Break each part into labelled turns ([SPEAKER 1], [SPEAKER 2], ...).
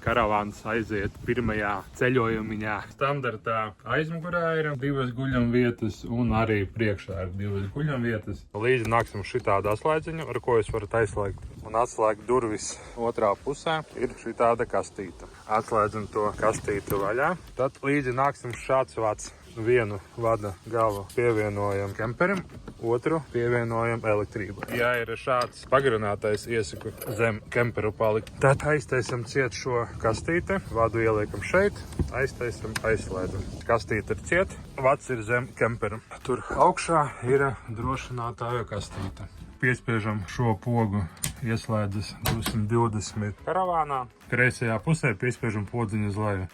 [SPEAKER 1] karavāns aiziet pirmajā ceļojumiņā. Standartā aizmugurē ir 2 guļamvietas un arī priekšā ir 2 guļamvietas. Līdzi nāksim šitādu atslēdziņu, ar ko jūs varat aizslēgt un atslēgt durvis. Otrā pusē ir šitāda kastīte. Atslēdzam to kastīti vaļā. Tad līdzi nāksim šāds vats. Vienu vada galu pievienojam kemperim, otru pievienojam elektrību. Ja ir šāds pagarinātais, iesaku zem kemperu palikt. Tad aiztaisam ciet šo kastīti, vadu ieliekam šeit, aiztaisam, aizslēdzam. Kastīte ir ciet, vats ir zem kemperu. Tur augšā ir drošinātāja kastīte. Piespiežam šo pogu, ieslēdzas 220 karavānā. Kreisajā pusē piespiežam podziņu uz leju.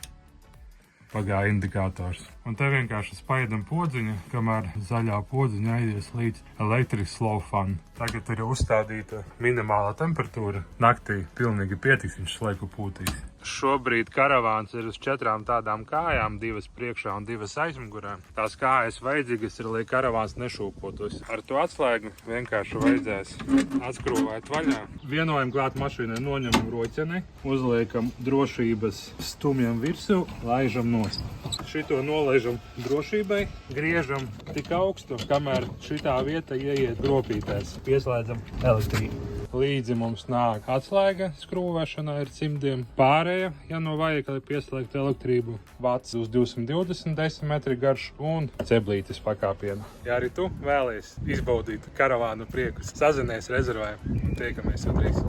[SPEAKER 1] Pagāja indikators. Un te vienkārši spaidam podziņu, kamēr zaļā podziņa aizies līdz Electric Slow Fan. Tagad ir uzstādīta minimālā temperatūra. Naktī pilnīgi pietiks, viņš laiku pūtīs. Šobrīd karavāns ir uz 4 tādām kājām, 2 priekšā un 2 aizmugurē. Tās kājas vajadzīgas ir, lai karavāns nešūpotos. Ar to atslēgu vienkārši vajadzēs atskrūvēt vaļā. Vienojam klāt mašīnai, noņemam roķeni, uzliekam drošības stumjam virsū, laižam nost. Šito nolaižam drošībai, griežam tik augstu, kamēr šitā vieta ieiet gropītēs. Pieslēdzam elektrību. Līdzi mums nāk atslēga skrūvēšanā ar cimdiem. Pārēja, ja no vajag, lai pieslēgtu elektrību, vats uz 220 decimetri garš un ceblītis pakāpienu. Ja arī tu vēlies izbaudīt karavānu priekus, sazinies rezervē. Tiekamies drīz.